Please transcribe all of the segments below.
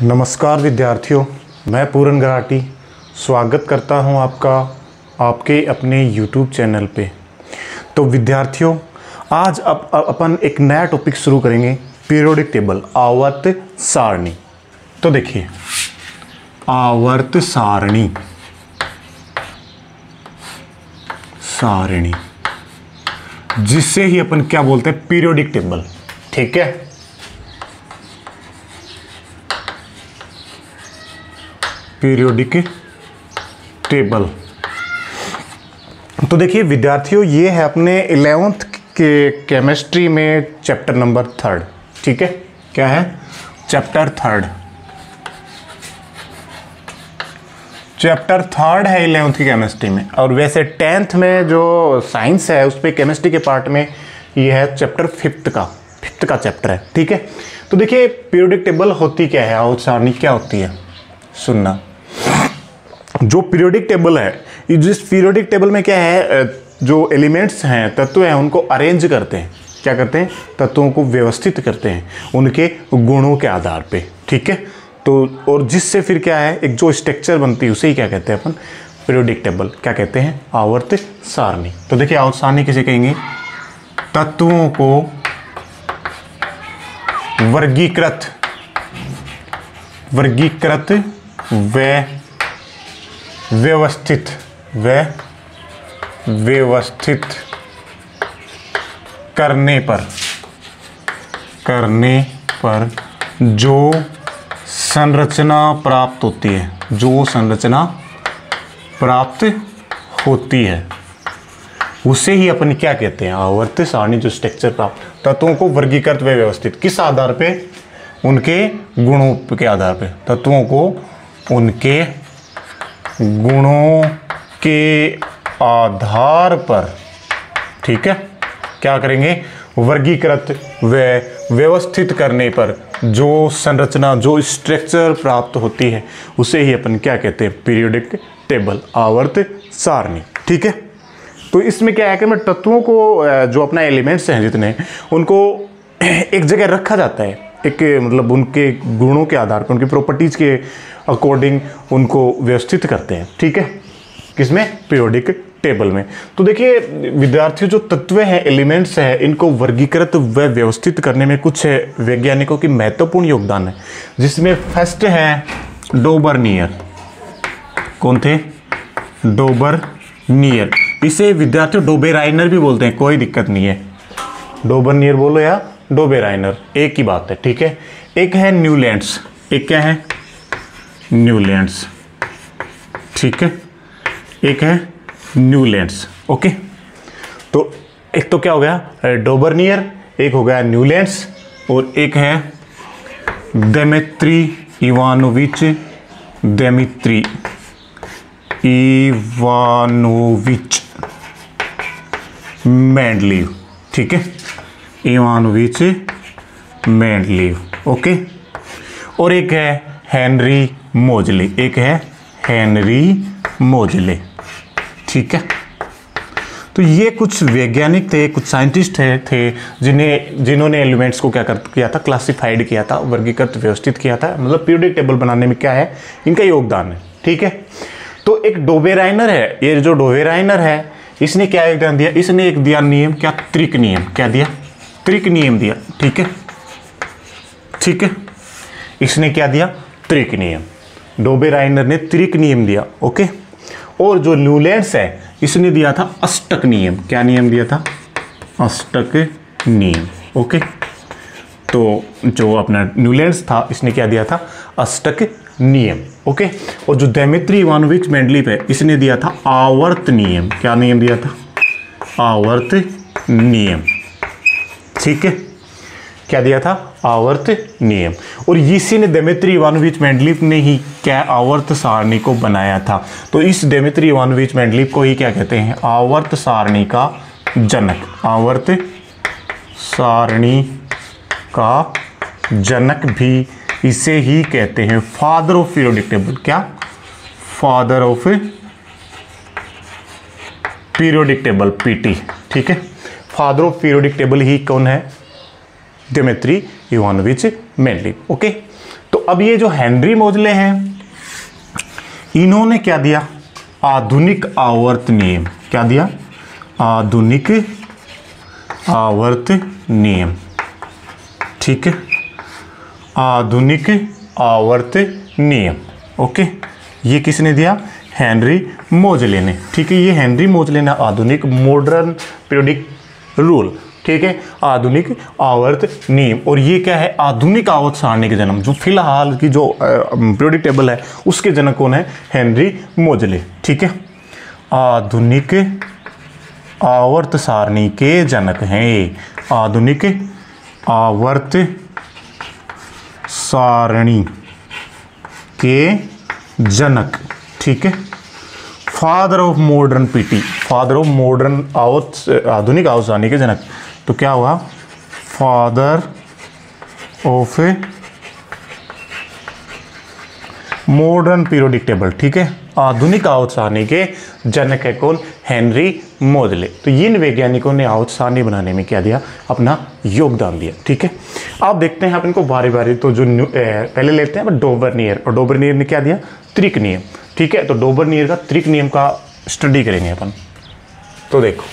नमस्कार विद्यार्थियों, मैं पूरन गराटी स्वागत करता हूं आपका आपके अपने YouTube चैनल पे। तो विद्यार्थियों, आज अपन एक नया टॉपिक शुरू करेंगे, पीरियोडिक टेबल, आवर्त सारणी। तो देखिए, आवर्त सारणी जिससे ही अपन क्या बोलते हैं, पीरियोडिक टेबल। ठीक है, पीरियोडिक टेबल। तो देखिए विद्यार्थियों, ये है अपने 11th के केमिस्ट्री में चैप्टर नंबर 3। ठीक है, क्या है? चैप्टर 3 है 11th की केमिस्ट्री में। और वैसे 10th में जो साइंस है उस पर केमिस्ट्री के पार्ट में ये है चैप्टर 5th का चैप्टर है। ठीक है, तो देखिए पीरियोडिक टेबल होती क्या है, आवर्त सारणी क्या होती है, सुनना। जो पीरियोडिक टेबल है, जिस पीरियोडिक टेबल में क्या है, जो एलिमेंट्स हैं, तत्व हैं, उनको अरेंज करते हैं। क्या करते हैं? तत्वों को व्यवस्थित करते हैं उनके गुणों के आधार पे। ठीक है, तो और जिससे फिर क्या है, एक जो स्ट्रक्चर बनती है उसे ही क्या कहते हैं अपन, पीरियोडिक टेबल। क्या कहते हैं? आवर्त सारणी। तो देखिए आवर्त सारणी किसे कहेंगे? तत्वों को वर्गीकृत व व्यवस्थित करने पर जो संरचना प्राप्त होती है, उसे ही अपन क्या कहते हैं, आवर्त सारणी। जो स्ट्रक्चर प्राप्त, तत्वों को वर्गीकृत व व्यवस्थित, किस आधार पे? उनके गुणों के आधार पे। तत्वों को उनके गुणों के आधार पर, ठीक है, क्या करेंगे? वर्गीकृत व व्यवस्थित करने पर जो संरचना, जो स्ट्रक्चर प्राप्त होती है, उसे ही अपन क्या कहते हैं, पीरियोडिक टेबल, आवर्त सारणी। ठीक है, तो इसमें क्या है कि मैं तत्वों को, जो अपना एलिमेंट्स हैं जितने, उनको एक जगह रखा जाता है, एक मतलब उनके गुणों के आधार पर, उनकी प्रॉपर्टीज के अकॉर्डिंग उनको व्यवस्थित करते हैं। ठीक है, किसमें? पीरियोडिक टेबल में। तो देखिए विद्यार्थियों, जो तत्व हैं, एलिमेंट्स हैं, इनको वर्गीकृत व व्यवस्थित करने में कुछ वैज्ञानिकों की महत्वपूर्ण योगदान है, जिसमें फर्स्ट है डोबरनियर। कौन थे? डोबरनियर। इसे विद्यार्थियों डोबेराइनर भी बोलते हैं, कोई दिक्कत नहीं है, डोबरनियर बोलो या डोबेराइनर, एक ही बात है। ठीक है, एक है न्यूलैंड्स। एक क्या है? न्यूलैंड्स। ठीक है, एक है न्यूलैंड्स। ओके, तो एक तो क्या हो गया, डोबरनियर, एक हो गया न्यूलैंड्स, और एक है दिमित्री इवानोविच मेंडलीव। ठीक है, इवानोविच मेंडलीव। ओके, और एक है हेनरी मोजले। एक है हेनरी मोजले। ठीक है, तो ये कुछ वैज्ञानिक थे, कुछ साइंटिस्ट थे जिन्होंने एलिमेंट्स को क्या किया था, क्लासिफाइड किया था, वर्गीकृत व्यवस्थित किया था। मतलब पीरियोडिक टेबल बनाने में क्या है, इनका योगदान है। ठीक है, तो एक डोबेराइनर है, ये जो डोबेराइनर है, इसने क्या योगदान दिया? इसने एक दिया नियम, क्या? त्रिक नियम। क्या दिया? त्रिक नियम दिया। ठीक है, ठीक है, इसने क्या दिया? त्रिक नियम। डोबेराइनर ने त्रिक नियम दिया। ओके, और जो न्यूलैंड्स है, इसने दिया था अष्टक नियम। क्या नियम दिया था? अष्टक नियम। ओके, तो जो अपना न्यूलैंड्स था, इसने क्या दिया था? अष्टक नियम। ओके, और जो दिमित्री इवानोविच मेंडलीव है, इसने दिया था आवर्त नियम। क्या नियम दिया था? आवर्त नियम। ठीक है, क्या दिया था? आवर्त नियम। और इसी ने दिमित्री इवानोविच मेंडलीव ने ही क्या आवर्त सारणी को बनाया था। तो इस दिमित्री इवानोविच मेंडलीव को ही क्या कहते हैं? आवर्त सारणी का जनक। आवर्त सारणी का जनक भी इसे ही कहते हैं, फादर ऑफ पीरियोडिक टेबल। क्या? Father of periodic table, PT. ठीक है, फादर ऑफ पीरियोडिक टेबल ही कौन है? Dmitry Ivanovich Mendeleev. ओके, तो अब ये जो हेनरी मोजले हैं, इन्होंने क्या दिया? आधुनिक आवर्त नियम। क्या दिया? आधुनिक आवर्त नियम। ठीक है, आधुनिक आवर्त नियम। ओके, ये किसने दिया? हेनरी मोजले ने। ठीक है, ये हेनरी मोजले ने आधुनिक मॉडर्न पीरियोडिक रूल, ठीक है, आधुनिक आवर्त नियम। और ये क्या है? आधुनिक आवर्त सारणी के जन्म, जो फिलहाल की जो पीरियोडिक टेबल है उसके जनक कौन है? हेनरी मोजले। ठीक है, आधुनिक आवर्त सारणी के जनक हैं, आधुनिक आवर्त सारणी के जनक। ठीक है, father of modern PT, father of modern आधुनिक आवर्त सारणी के जनक। तो क्या हुआ? Father of modern periodic table. ठीक है, आधुनिक आवर्त सारणी के जनक है कौन? हेनरी मोजले। तो इन वैज्ञानिकों ने आवर्त सारणी बनाने में क्या दिया? अपना योगदान दिया। ठीक है, आप देखते हैं अपन को बारी बारी। तो जो पहले लेते हैं डोबर्नियर, और डोबर्नियर ने क्या दिया? त्रिक नियम। ठीक है, तो डोबर्नियर का त्रिक नियम का स्टडी करेंगे अपन। तो देखो,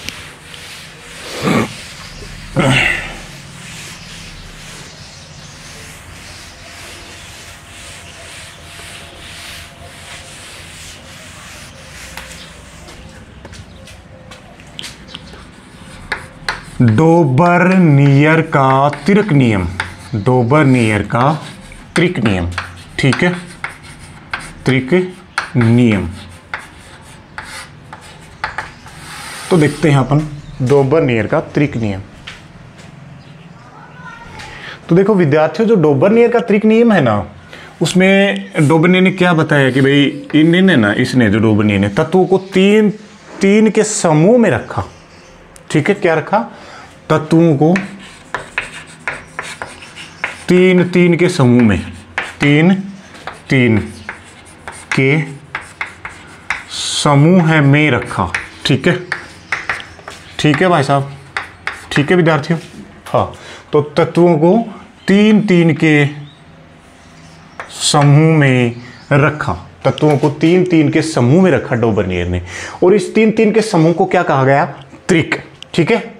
डोबर्नियर का त्रिक नियम, डोबर्नियर का त्रिक नियम। ठीक है, त्रिक नियम। तो देखते हैं अपन डोबर्नियर का त्रिक नियम। तो देखो विद्यार्थियों, जो डोबर्नियर का त्रिक नियम है ना, उसमें डोबर्नियर ने क्या बताया कि भाई इन्होंने ना, इसने जो डोबर्नियर ने तत्वों को तीन तीन के समूह में रखा। ठीक है, क्या रखा? तत्वों को तीन तीन के समूह में, तीन तीन के समूह में रखा। ठीक है, ठीक है भाई साहब, ठीक है विद्यार्थियों। हाँ, तो तत्वों को तीन तीन के समूह में रखा, तत्वों को तीन तीन के समूह में रखा डोबर्नियर ने। और इस तीन तीन के समूह को क्या कहा गया? त्रिक। ठीक है,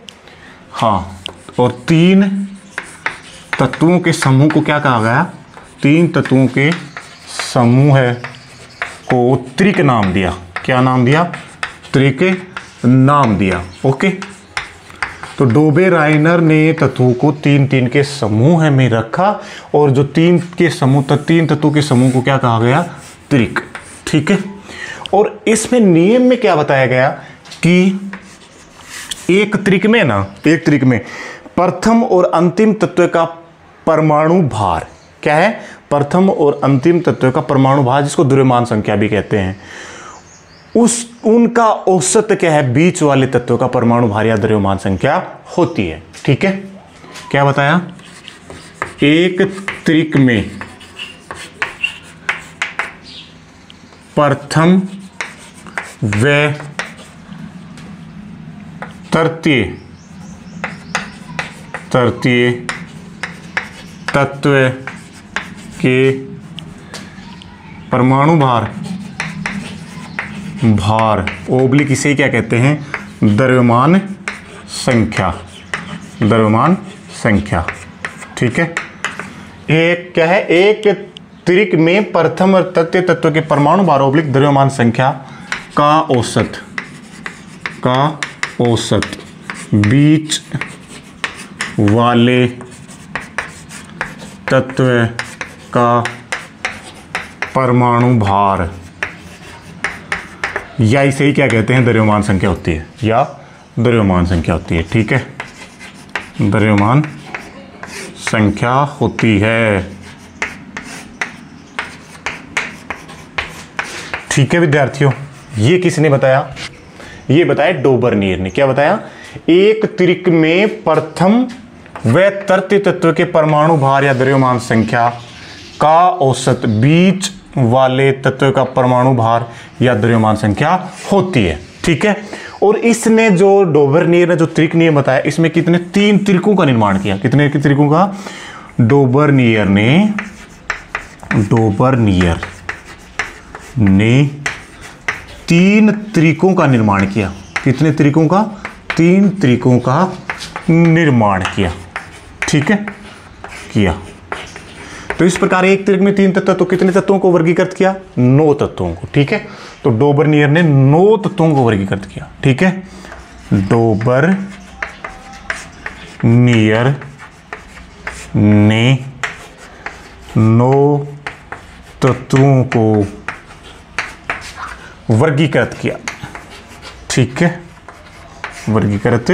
हाँ, और तीन तत्वों के समूह को क्या कहा गया? तीन तत्वों के समूह को त्रिक नाम दिया। क्या नाम दिया? त्रिक नाम दिया। ओके, तो डोबेराइनर ने तत्वों को तीन तीन के समूह में रखा, और जो तीन तत्वों के समूह को क्या कहा गया? त्रिक। ठीक है, और इसमें नियम में क्या बताया गया कि एक त्रिक में प्रथम और अंतिम तत्व का परमाणु भार क्या है? प्रथम और अंतिम तत्व का परमाणु भार, जिसको द्रव्यमान संख्या भी कहते हैं, उनका औसत क्या है? बीच वाले तत्व का परमाणु भार या द्रव्यमान संख्या होती है। ठीक है, क्या बताया? एक त्रिक में प्रथम व तृतीय तत्व के परमाणु भार ओब्लिक, इसे क्या कहते हैं? द्रव्यमान संख्या। ठीक है, एक क्या है? एक त्रिक में प्रथम और तृतीय तत्व के परमाणु भार ओब्लिक द्रव्यमान संख्या का औसत बीच वाले तत्व का परमाणु भार, या इसे ही क्या कहते हैं? द्रव्यमान संख्या होती है, या द्रव्यमान संख्या होती है। ठीक है, द्रव्यमान संख्या होती है। ठीक है विद्यार्थियों, ये किसने बताया? ये बताया डोबर्नियर ने। क्या बताया? एक त्रिक में प्रथम व तृतीय तत्व के परमाणु भार या द्रव्यमान संख्या का औसत बीच वाले तत्व का परमाणु भार या द्रव्यमान संख्या होती है। ठीक है, और इसने जो डोबर्नियर ने जो त्रिक नियम बताया, इसमें कितने? तीन त्रिकों का निर्माण किया। कितने त्रिकों का? डोबर्नियर ने डोबरनियर ने 3 तरीकों का निर्माण किया। कितने तरीकों का? 3 तरीकों का निर्माण किया। ठीक है, किया। तो इस प्रकार एक त्रिक में 3 तत्व, तो कितने तत्वों को वर्गीकृत किया? 9 तत्वों को। ठीक है, तो डोबरनियर ने 9 तत्वों को वर्गीकृत किया। ठीक है, डोबरनियर ने 9 तत्वों को वर्गीकृत किया। ठीक है, वर्गीकृत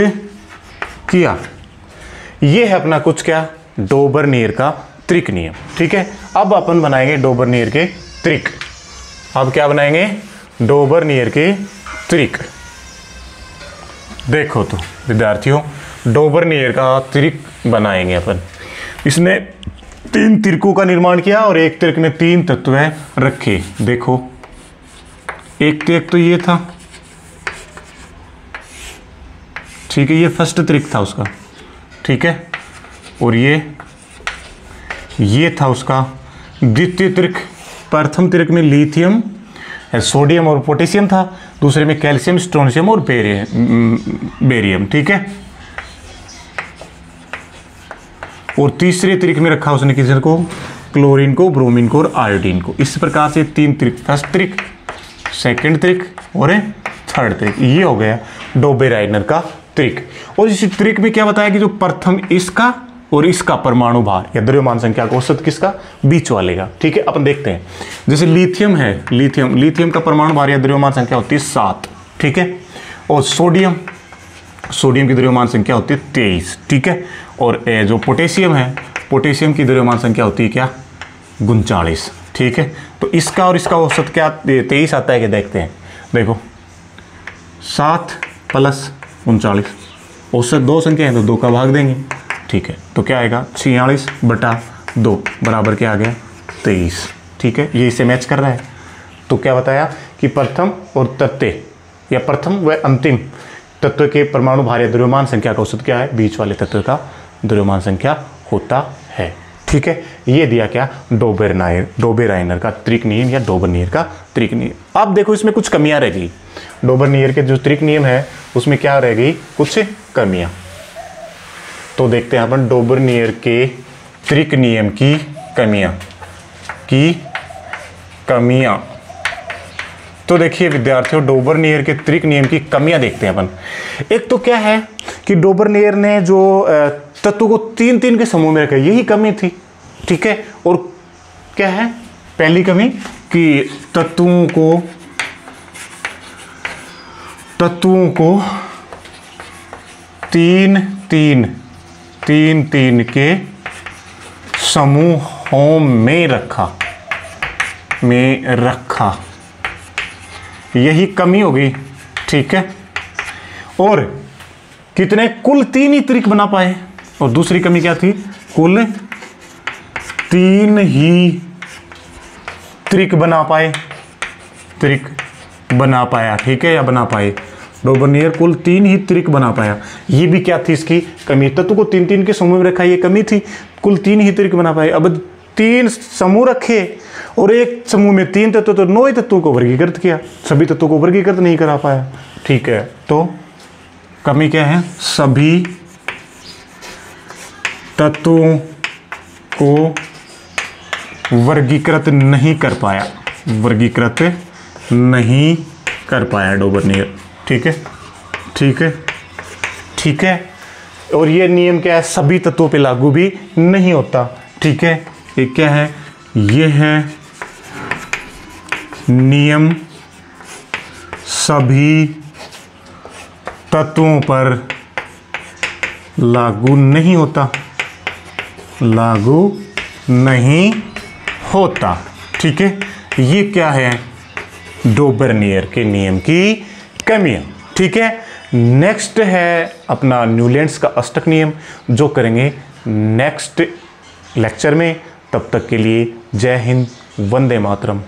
किया। यह है अपना कुछ क्या? डोबरनियर का त्रिक नियम। ठीक है, अब अपन बनाएंगे डोबरनियर के त्रिक। अब क्या बनाएंगे? डोबरनियर के त्रिक। देखो तो विद्यार्थियों, डोबरनियर का त्रिक बनाएंगे अपन। इसने 3 त्रिकों का निर्माण किया और एक त्रिक में 3 तत्व रखे। देखो, एक त्रिक तो ये था। ठीक है, ये फर्स्ट त्रिक था उसका। ठीक है, और ये था उसका द्वितीय त्रिक। प्रथम त्रिक में लिथियम, सोडियम और पोटेशियम था। दूसरे में कैल्शियम, स्ट्रोंशियम और बेरियम। ठीक है, और तीसरे त्रिक में रखा उसने किसी को? क्लोरीन को, ब्रोमीन को और आयोडीन को। इस प्रकार से 3 त्रिक, फर्स्ट त्रिक, सेकंड त्रिक और थर्ड त्रिक। ये हो गया डोबेराइनर का त्रिक। और इस त्रिक में क्या बताया कि जो प्रथम इसका और इसका परमाणु भार या द्रव्यमान संख्या का औसत किसका? बीच वाले का। ठीक है, अपन देखते हैं। जैसे लिथियम है, लिथियम का परमाणु भार या द्रव्यमान संख्या होती है 7। ठीक है, और सोडियम की द्रव्यमान संख्या होती है 23। ठीक है, और जो पोटेशियम है, पोटेशियम की द्रव्यमान संख्या होती है क्या? 39। ठीक है, तो इसका और इसका औसत क्या 23 आता है क्या? देखते हैं। देखो, 7 + 39, औसत 2 संख्या है तो 2 का भाग देंगे। ठीक है, तो क्या आएगा? 46/2 बराबर क्या आ गया? 23। ठीक है, ये इसे मैच कर रहा है। तो क्या बताया कि प्रथम और तृतीय या प्रथम व अंतिम तत्व के परमाणु भार या द्रव्यमान संख्या का औसत क्या है? बीच वाले तत्व का द्रव्यमान संख्या होता है। ठीक है, ये दिया क्या? डोबेराइनर का त्रिक नियम या डोबरनियर का त्रिक नियम। अब देखो, इसमें कुछ कमियां रह गई। डोबरनियर के जो त्रिक नियम है उसमें क्या रह गई? कुछ कमियां। तो देखते हैं अपन डोबरनियर के त्रिक नियम की कमियां। तो देखिए विद्यार्थियों, डोबरनियर के त्रिक नियम की कमियां देखते हैं अपन। एक तो क्या है कि डोबरनियर ने जो तत्व को 3-3 के समूह में रखा, यही कमी थी। ठीक है, और क्या है पहली कमी? कि तत्वों को 3-3 के समूहों में रखा, यही कमी हो गई। ठीक है, और कितने? कुल 3 ही त्रिक बना पाए। और दूसरी कमी क्या थी? कुल 3 ही त्रिक बना पाया। ठीक है, या बना पाए। डोबरनियर कुल 3 ही त्रिक बना पाया। ये भी क्या थी इसकी कमी? तत्व को 3-3 के समूह में रखा, ये कमी थी। कुल 3 ही त्रिक बना पाए। अब 3 समूह रखे और एक समूह में 3 तत्व, तो 9 ही तत्वों को वर्गीकृत किया। सभी तत्वों को वर्गीकृत नहीं करा पाया। ठीक है, तो कमी क्या है? सभी तत्वों को वर्गीकृत नहीं कर पाया डोबरनियर। ठीक है, और ये नियम क्या है? सभी तत्वों पे लागू भी नहीं होता। ठीक है, ये क्या है? ये है नियम सभी तत्वों पर लागू नहीं होता। ठीक है, ये क्या है? डोबरनियर के नियम की कमियां। ठीक है, नेक्स्ट है अपना न्यूलैंड्स का अष्टक नियम, जो करेंगे नेक्स्ट लेक्चर में। तब तक के लिए जय हिंद, वंदे मातरम।